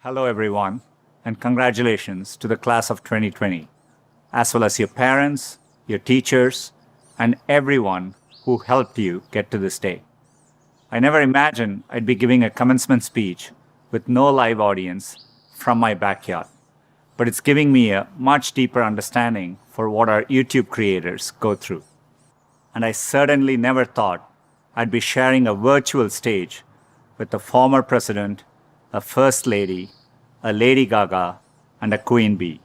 Hello, everyone, and congratulations to the class of 2020, as well as your parents, your teachers, and everyone who helped you get to this day. I never imagined I'd be giving a commencement speech with no live audience from my backyard, but it's giving me a much deeper understanding for what our YouTube creators go through. And I certainly never thought I'd be sharing a virtual stage with a former president, a first lady, a Lady Gaga, and a Queen Bee,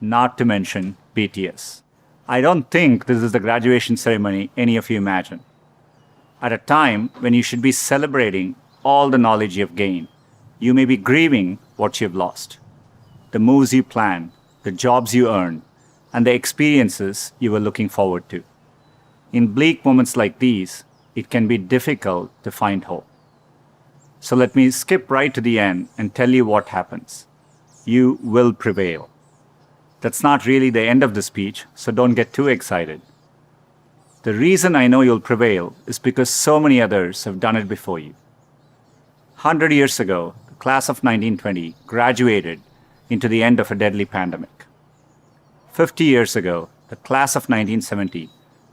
not to mention BTS. I don't think this is the graduation ceremony any of you imagine. At a time when you should be celebrating all the knowledge you've gained, you may be grieving what you've lost. The moves you planned, the jobs you earned, and the experiences you were looking forward to. In bleak moments like these, it can be difficult to find hope. So let me skip right to the end and tell you what happens. You will prevail. That's not really the end of the speech, so don't get too excited. The reason I know you'll prevail is because so many others have done it before you. 100 years ago, the class of 1920 graduated into the end of a deadly pandemic. 50 years ago, the class of 1970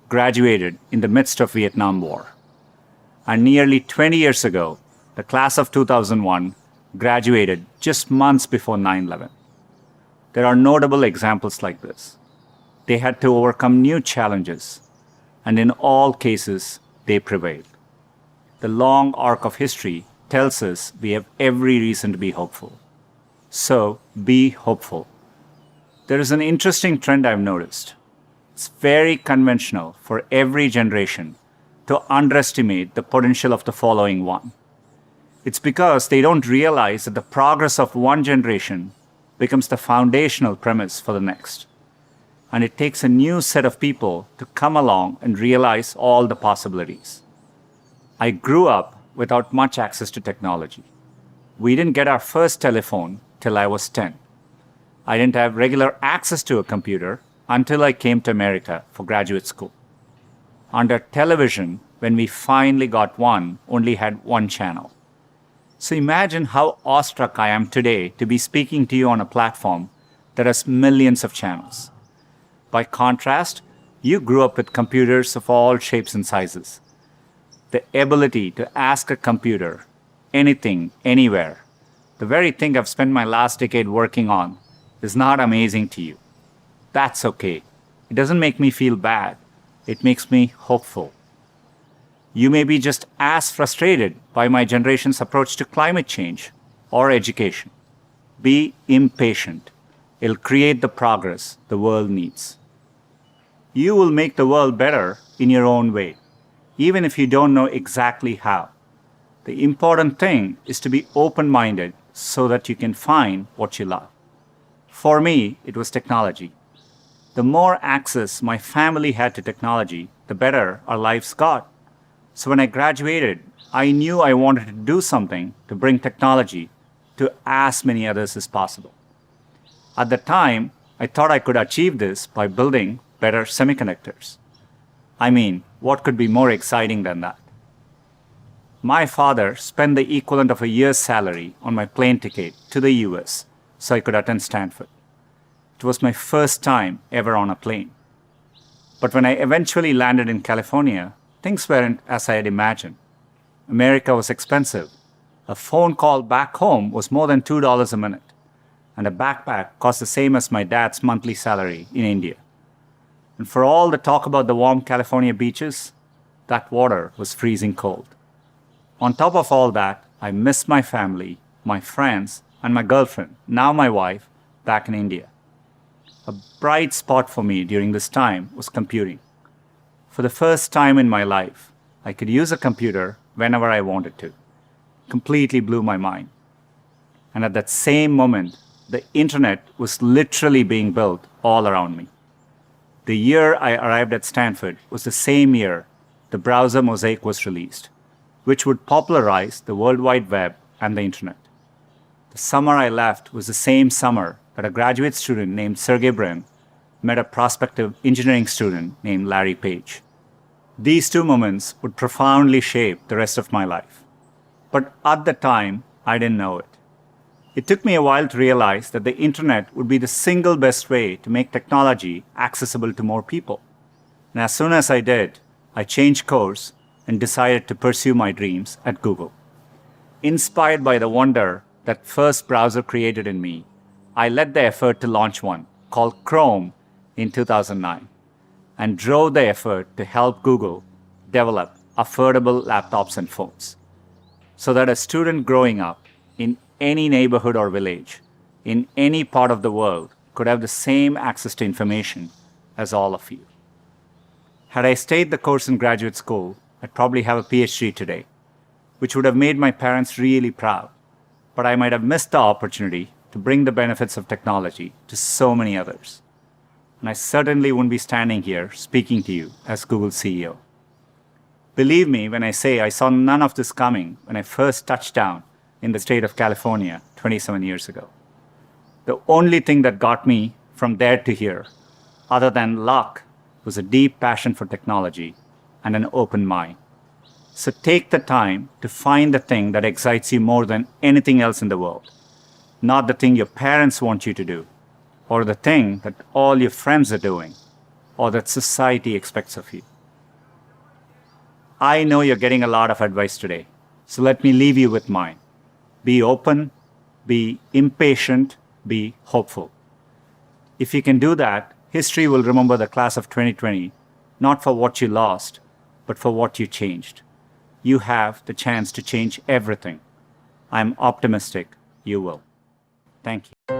graduated in the midst of Vietnam War. And nearly 20 years ago, the class of 2001 graduated just months before 9/11. There are notable examples like this. They had to overcome new challenges, and in all cases, they prevailed. The long arc of history tells us we have every reason to be hopeful. So, be hopeful. There is an interesting trend I've noticed. It's very conventional for every generation to underestimate the potential of the following one. It's because they don't realize that the progress of one generation becomes the foundational premise for the next. And it takes a new set of people to come along and realize all the possibilities. I grew up without much access to technology. We didn't get our first telephone till I was 10. I didn't have regular access to a computer until I came to America for graduate school. Under television, when we finally got one, only had one channel. So imagine how awestruck I am today to be speaking to you on a platform that has millions of channels. By contrast, you grew up with computers of all shapes and sizes. The ability to ask a computer anything, anywhere, the very thing I've spent my last decade working on, is not amazing to you. That's okay. It doesn't make me feel bad. It makes me hopeful. You may be just as frustrated by my generation's approach to climate change or education. Be impatient. It'll create the progress the world needs. You will make the world better in your own way, even if you don't know exactly how. The important thing is to be open-minded so that you can find what you love. For me, it was technology. The more access my family had to technology, the better our lives got. So when I graduated, I knew I wanted to do something to bring technology to as many others as possible. At the time, I thought I could achieve this by building better semiconductors. I mean, what could be more exciting than that? My father spent the equivalent of a year's salary on my plane ticket to the US so I could attend Stanford. It was my first time ever on a plane. But when I eventually landed in California, things weren't as I had imagined. America was expensive. A phone call back home was more than $2 a minute, and a backpack cost the same as my dad's monthly salary in India. And for all the talk about the warm California beaches, that water was freezing cold. On top of all that, I missed my family, my friends, and my girlfriend, now my wife, back in India. A bright spot for me during this time was computing. For the first time in my life, I could use a computer whenever I wanted to. Completely blew my mind. And at that same moment, the internet was literally being built all around me. The year I arrived at Stanford was the same year the browser Mosaic was released, which would popularize the World Wide Web and the internet. The summer I left was the same summer that a graduate student named Sergey Brin met a prospective engineering student named Larry Page. These two moments would profoundly shape the rest of my life. But at the time, I didn't know it. It took me a while to realize that the internet would be the single best way to make technology accessible to more people. And as soon as I did, I changed course and decided to pursue my dreams at Google. Inspired by the wonder that first browser created in me, I led the effort to launch one called Chrome in 2009 and drove the effort to help Google develop affordable laptops and phones so that a student growing up in any neighborhood or village in any part of the world could have the same access to information as all of you. Had I stayed the course in graduate school, I'd probably have a PhD today, which would have made my parents really proud, but I might have missed the opportunity to bring the benefits of technology to so many others. And I certainly wouldn't be standing here speaking to you as Google's CEO. Believe me when I say I saw none of this coming when I first touched down in the state of California 27 years ago. The only thing that got me from there to here, other than luck, was a deep passion for technology and an open mind. So take the time to find the thing that excites you more than anything else in the world, not the thing your parents want you to do, or the thing that all your friends are doing, or that society expects of you. I know you're getting a lot of advice today, so let me leave you with mine. Be open, be impatient, be hopeful. If you can do that, history will remember the class of 2020, not for what you lost, but for what you changed. You have the chance to change everything. I'm optimistic you will. Thank you.